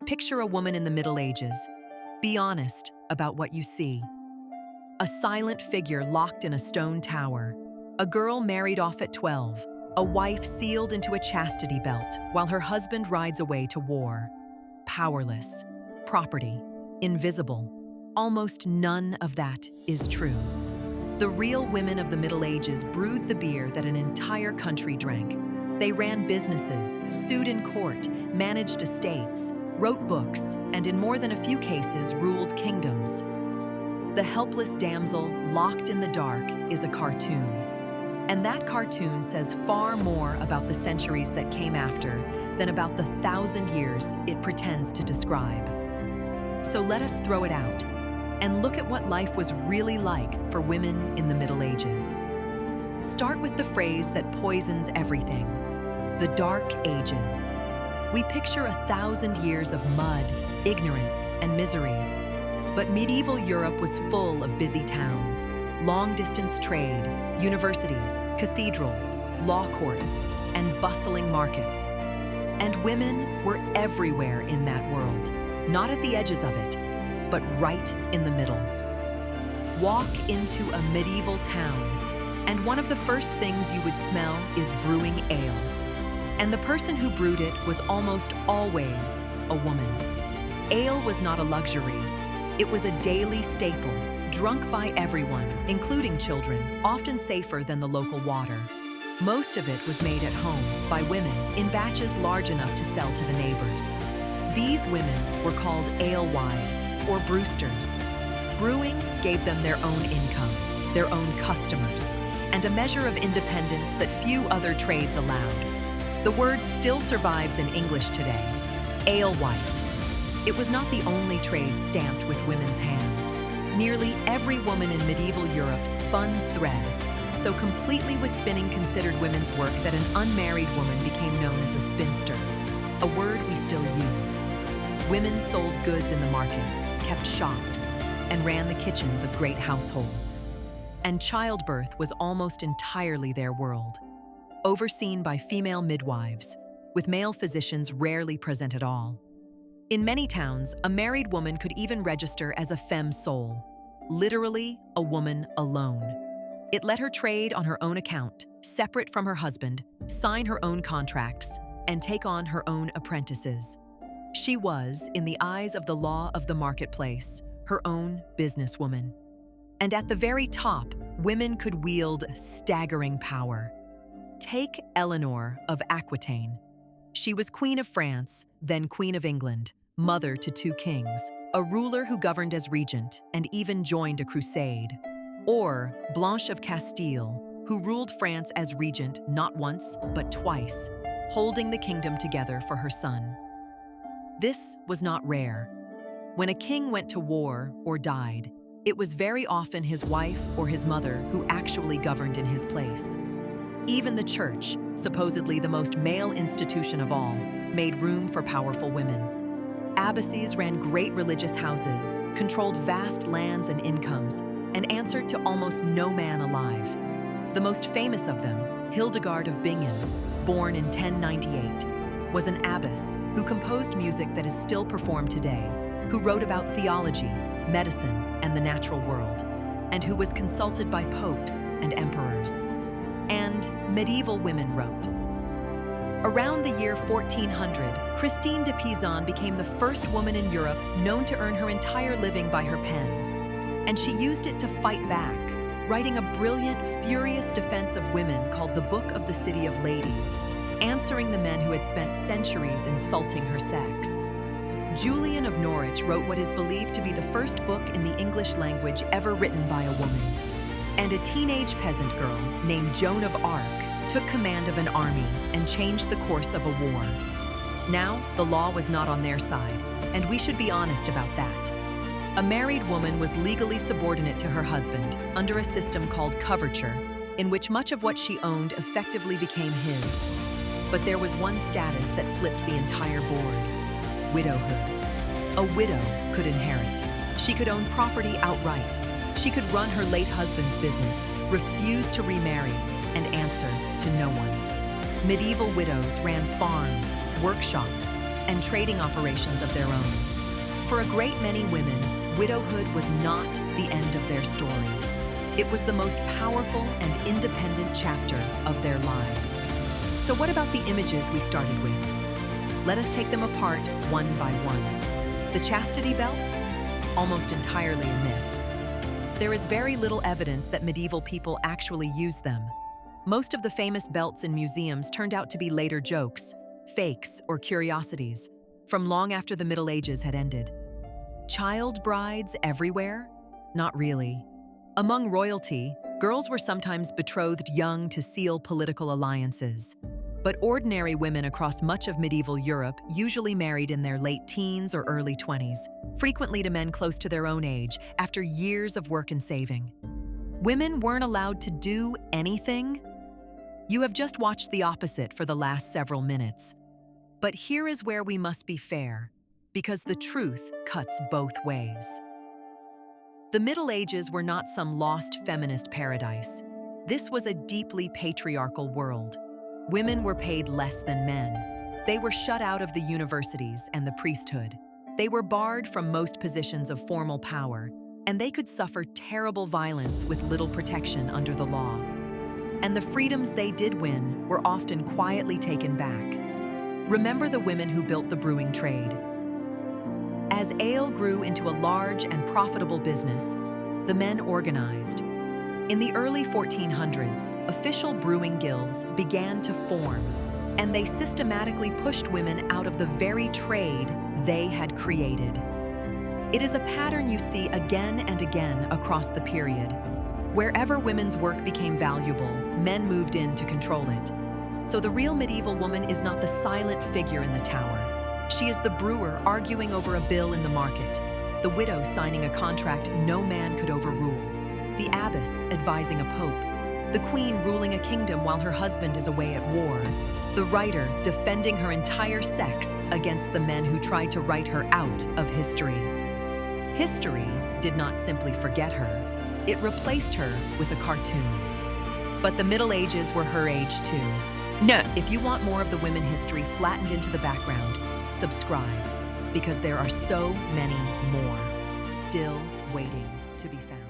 Picture a woman in the Middle Ages. Be honest about what you see. A silent figure locked in a stone tower. A girl married off at 12. A wife sealed into a chastity belt while her husband rides away to war. Powerless. Property. Invisible. Almost none of that is true. The real women of the Middle Ages brewed the beer that an entire country drank. They ran businesses, sued in court, managed estates, wrote books, and in more than a few cases ruled kingdoms. The helpless damsel locked in the dark is a cartoon. And that cartoon says far more about the centuries that came after than about the 1,000 years it pretends to describe. So let us throw it out and look at what life was really like for women in the Middle Ages. Start with the phrase that poisons everything: the Dark Ages. We picture 1,000 years of mud, ignorance, and misery. But medieval Europe was full of busy towns, long-distance trade, universities, cathedrals, law courts, and bustling markets. And women were everywhere in that world, not at the edges of it, but right in the middle. Walk into a medieval town, and one of the first things you would smell is brewing ale. And the person who brewed it was almost always a woman. Ale was not a luxury. It was a daily staple, drunk by everyone, including children, often safer than the local water. Most of it was made at home by women in batches large enough to sell to the neighbors. These women were called alewives or brewsters. Brewing gave them their own income, their own customers, and a measure of independence that few other trades allowed. The word still survives in English today: alewife. It was not the only trade stamped with women's hands. Nearly every woman in medieval Europe spun thread. So completely was spinning considered women's work that an unmarried woman became known as a spinster, a word we still use. Women sold goods in the markets, kept shops, and ran the kitchens of great households. And childbirth was almost entirely their world, overseen by female midwives, with male physicians rarely present at all. In many towns, a married woman could even register as a femme sole, literally a woman alone. It let her trade on her own account, separate from her husband, sign her own contracts, and take on her own apprentices. She was, in the eyes of the law of the marketplace, her own businesswoman. And at the very top, women could wield staggering power. Take Eleanor of Aquitaine. She was Queen of France, then Queen of England, mother to 2 kings, a ruler who governed as regent and even joined a crusade. Or Blanche of Castile, who ruled France as regent not once, but twice, holding the kingdom together for her son. This was not rare. When a king went to war or died, it was very often his wife or his mother who actually governed in his place. Even the church, supposedly the most male institution of all, made room for powerful women. Abbesses ran great religious houses, controlled vast lands and incomes, and answered to almost no man alive. The most famous of them, Hildegard of Bingen, born in 1098, was an abbess who composed music that is still performed today, who wrote about theology, medicine, and the natural world, and who was consulted by popes and emperors. And medieval women wrote. Around the year 1400, Christine de Pizan became the first woman in Europe known to earn her entire living by her pen. And she used it to fight back, writing a brilliant, furious defense of women called the Book of the City of Ladies, answering the men who had spent centuries insulting her sex. Julian of Norwich wrote what is believed to be the first book in the English language ever written by a woman. And a teenage peasant girl named Joan of Arc took command of an army and changed the course of a war. Now, the law was not on their side, and we should be honest about that. A married woman was legally subordinate to her husband under a system called coverture, in which much of what she owned effectively became his. But there was one status that flipped the entire board: widowhood. A widow could inherit. She could own property outright. She could run her late husband's business, refuse to remarry, and answer to no one. Medieval widows ran farms, workshops, and trading operations of their own. For a great many women, widowhood was not the end of their story. It was the most powerful and independent chapter of their lives. So what about the images we started with? Let us take them apart one by one. The chastity belt? Almost entirely a myth. There is very little evidence that medieval people actually used them. Most of the famous belts in museums turned out to be later jokes, fakes, or curiosities, from long after the Middle Ages had ended. Child brides everywhere? Not really. Among royalty, girls were sometimes betrothed young to seal political alliances. But ordinary women across much of medieval Europe usually married in their late teens or early 20s, frequently to men close to their own age, after years of work and saving. Women weren't allowed to do anything? You have just watched the opposite for the last several minutes. But here is where we must be fair, because the truth cuts both ways. The Middle Ages were not some lost feminist paradise. This was a deeply patriarchal world. Women were paid less than men. They were shut out of the universities and the priesthood. They were barred from most positions of formal power, and they could suffer terrible violence with little protection under the law. And the freedoms they did win were often quietly taken back. Remember the women who built the brewing trade. As ale grew into a large and profitable business, the men organized. In the early 1400s, official brewing guilds began to form, and they systematically pushed women out of the very trade they had created. It is a pattern you see again and again across the period. Wherever women's work became valuable, men moved in to control it. So the real medieval woman is not the silent figure in the tower. She is the brewer arguing over a bill in the market, the widow signing a contract no man could overrule, the abbess advising a pope, the queen ruling a kingdom while her husband is away at war, the writer defending her entire sex against the men who tried to write her out of history. History did not simply forget her. It replaced her with a cartoon. But the Middle Ages were her age too. No, if you want more of the women history flattened into the background, subscribe, because there are so many more still waiting to be found.